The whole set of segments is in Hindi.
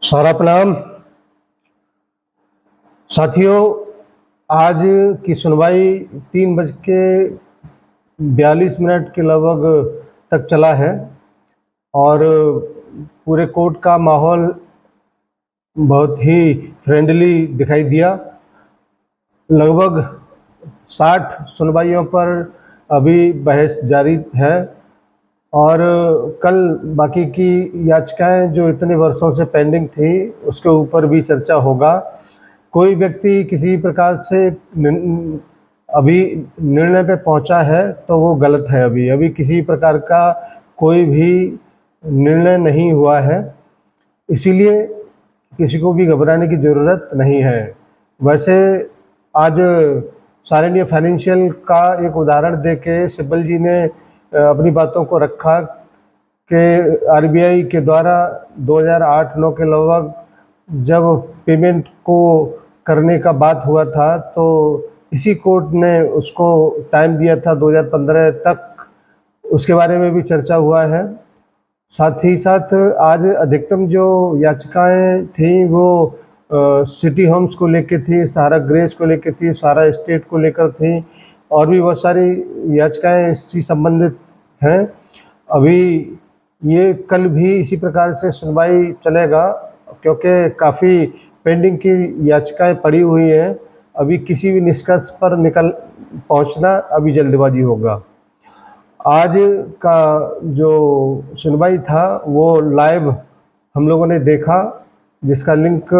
सारा प्रणाम साथियों। आज की सुनवाई 3:42 के लगभग तक चला है और पूरे कोर्ट का माहौल बहुत ही फ्रेंडली दिखाई दिया। लगभग 60 सुनवाइयों पर अभी बहस जारी है और कल बाकी की याचिकाएं जो इतने वर्षों से पेंडिंग थी उसके ऊपर भी चर्चा होगा। कोई व्यक्ति किसी प्रकार से अभी निर्णय पे पहुंचा है तो वो गलत है। अभी किसी प्रकार का कोई भी निर्णय नहीं हुआ है, इसीलिए किसी को भी घबराने की ज़रूरत नहीं है। वैसे आज सारिणी फाइनेंशियल का एक उदाहरण देके सिब्बल जी ने अपनी बातों को रखा कि आरबीआई के द्वारा 2008-9 के लगभग जब पेमेंट को करने का बात हुआ था तो इसी कोर्ट ने उसको टाइम दिया था 2015 तक, उसके बारे में भी चर्चा हुआ है। साथ ही साथ आज अधिकतम जो याचिकाएं थी वो सिटी होम्स को लेकर थी, सहारा ग्रेस को लेकर थी, सहारा एस्टेट को लेकर थी और भी बहुत सारी याचिकाएं इससे संबंधित हैं। अभी ये कल भी इसी प्रकार से सुनवाई चलेगा क्योंकि काफ़ी पेंडिंग की याचिकाएं पड़ी हुई हैं। अभी किसी भी निष्कर्ष पर पहुंचना अभी जल्दबाजी होगा। आज का जो सुनवाई था वो लाइव हम लोगों ने देखा, जिसका लिंक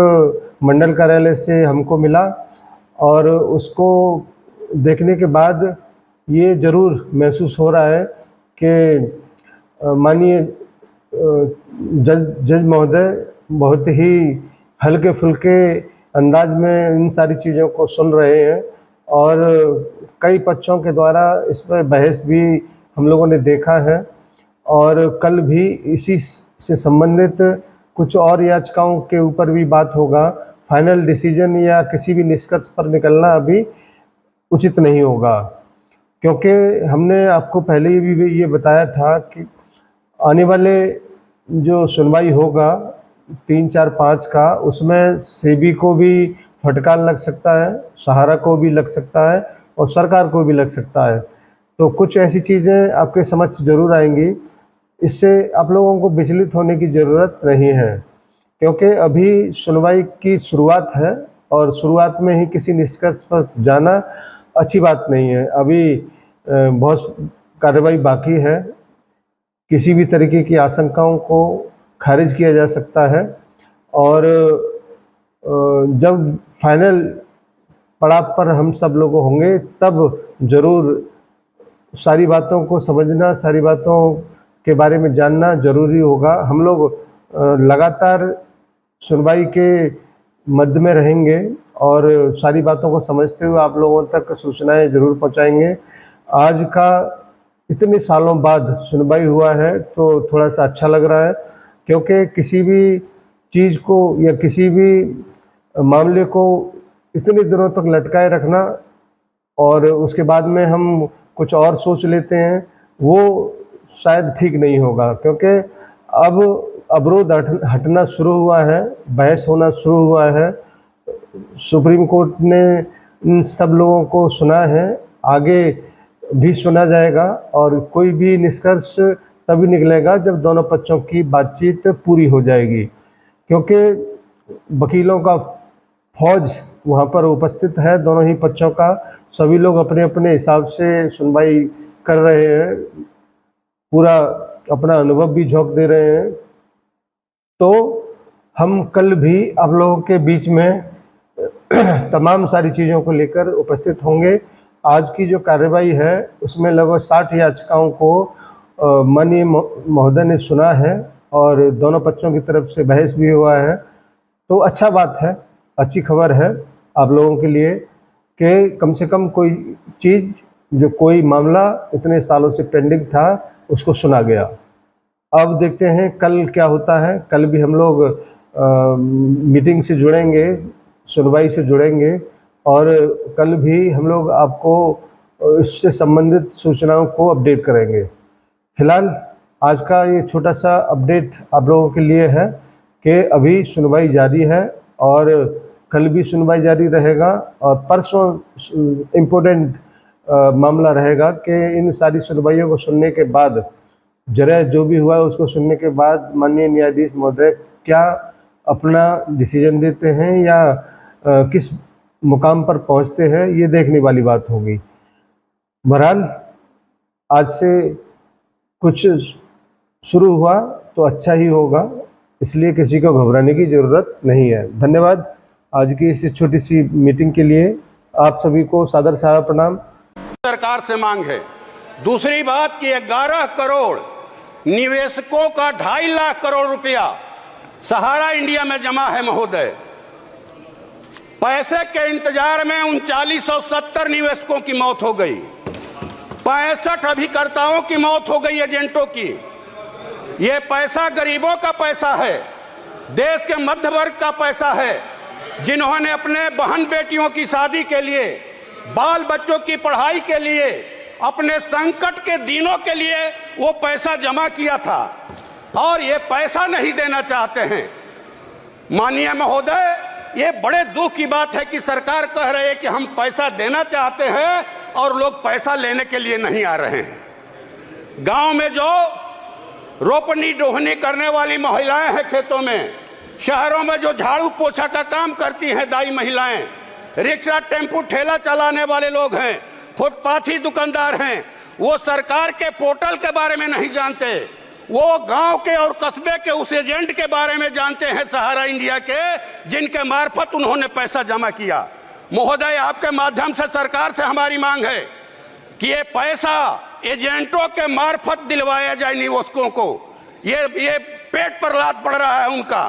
मंडल कार्यालय से हमको मिला और उसको देखने के बाद ये ज़रूर महसूस हो रहा है कि माननीय जज महोदय बहुत ही हल्के फुल्के अंदाज में इन सारी चीज़ों को सुन रहे हैं और कई पक्षों के द्वारा इस पर बहस भी हम लोगों ने देखा है और कल भी इसी से संबंधित कुछ और याचिकाओं के ऊपर भी बात होगा। फाइनल डिसीजन या किसी भी निष्कर्ष पर निकलना अभी उचित नहीं होगा क्योंकि हमने आपको पहले ही भी ये बताया था कि आने वाले जो सुनवाई होगा 3, 4, 5 का, उसमें सेबी को भी फटकार लग सकता है, सहारा को भी लग सकता है और सरकार को भी लग सकता है। तो कुछ ऐसी चीज़ें आपके समक्ष जरूर आएंगी, इससे आप लोगों को विचलित होने की ज़रूरत नहीं है क्योंकि अभी सुनवाई की शुरुआत है और शुरुआत में ही किसी निष्कर्ष पर जाना अच्छी बात नहीं है। अभी बहुत कार्रवाई बाकी है, किसी भी तरीके की आशंकाओं को खारिज किया जा सकता है और जब फाइनल पड़ाव पर हम सब लोग होंगे तब ज़रूर सारी बातों को समझना, सारी बातों के बारे में जानना ज़रूरी होगा। हम लोग लगातार सुनवाई के मध्य में रहेंगे और सारी बातों को समझते हुए आप लोगों तक सूचनाएं ज़रूर पहुंचाएंगे। आज का इतने सालों बाद सुनवाई हुआ है तो थोड़ा सा अच्छा लग रहा है क्योंकि किसी भी चीज़ को या किसी भी मामले को इतने दिनों तक लटकाए रखना और उसके बाद में हम कुछ और सोच लेते हैं, वो शायद ठीक नहीं होगा क्योंकि अब अवरोध हटना शुरू हुआ है, बहस होना शुरू हुआ है। सुप्रीम कोर्ट ने इन सब लोगों को सुना है, आगे भी सुना जाएगा और कोई भी निष्कर्ष तभी निकलेगा जब दोनों पक्षों की बातचीत पूरी हो जाएगी क्योंकि वकीलों का फौज वहाँ पर उपस्थित है, दोनों ही पक्षों का। सभी लोग अपने अपने हिसाब से सुनवाई कर रहे हैं, पूरा अपना अनुभव भी झोंक दे रहे हैं। तो हम कल भी आप लोगों के बीच में तमाम सारी चीज़ों को लेकर उपस्थित होंगे। आज की जो कार्रवाई है उसमें लगभग 60 याचिकाओं को माननीय महोदय ने सुना है और दोनों पक्षों की तरफ से बहस भी हुआ है। तो अच्छा बात है, अच्छी खबर है आप लोगों के लिए कि कम से कम कोई चीज़, जो कोई मामला इतने सालों से पेंडिंग था, उसको सुना गया। अब देखते हैं कल क्या होता है। कल भी हम लोग मीटिंग से जुड़ेंगे, सुनवाई से जुड़ेंगे और कल भी हम लोग आपको इससे संबंधित सूचनाओं को अपडेट करेंगे। फिलहाल आज का ये छोटा सा अपडेट आप लोगों के लिए है कि अभी सुनवाई जारी है और कल भी सुनवाई जारी रहेगा और परसों इम्पोर्टेंट मामला रहेगा कि इन सारी सुनवाइयों को सुनने के बाद जरा जो भी हुआ उसको सुनने के बाद माननीय न्यायाधीश महोदय क्या अपना डिसीजन देते हैं या किस मुकाम पर पहुंचते हैं, ये देखने वाली बात होगी। बहरहाल आज से कुछ शुरू हुआ तो अच्छा ही होगा, इसलिए किसी को घबराने की ज़रूरत नहीं है। धन्यवाद आज की इस छोटी सी मीटिंग के लिए। आप सभी को सादर सारा प्रणाम। सरकार से मांग है। दूसरी बात कि 11 करोड़ निवेशकों का 2.5 लाख करोड़ रुपया सहारा इंडिया में जमा है महोदय। पैसे के इंतजार में 3970 निवेशकों की मौत हो गई, 65 अभिकर्ताओं की मौत हो गई, एजेंटों की। ये पैसा गरीबों का पैसा है, देश के मध्य वर्ग का पैसा है, जिन्होंने अपने बहन बेटियों की शादी के लिए, बाल बच्चों की पढ़ाई के लिए, अपने संकट के दिनों के लिए वो पैसा जमा किया था और ये पैसा नहीं देना चाहते हैं। माननीय महोदय, ये बड़े दुख की बात है कि सरकार कह रही है कि हम पैसा देना चाहते हैं और लोग पैसा लेने के लिए नहीं आ रहे हैं। गांव में जो रोपनी डोहनी करने वाली महिलाएं हैं खेतों में, शहरों में जो झाड़ू पोछा का काम करती हैं दाई महिलाएं, रिक्शा टेम्पू ठेला चलाने वाले लोग हैं, फुटपाथी दुकानदार हैं, वो सरकार के पोर्टल के बारे में नहीं जानते। वो गांव के और कस्बे के उस एजेंट के बारे में जानते हैं, सहारा इंडिया के, जिनके मार्फत उन्होंने पैसा जमा किया। महोदय, आपके माध्यम से सरकार से हमारी मांग है कि ये पैसा एजेंटों के मार्फत दिलवाया जाए निवेशकों को। ये पेट पर लात पड़ रहा है उनका।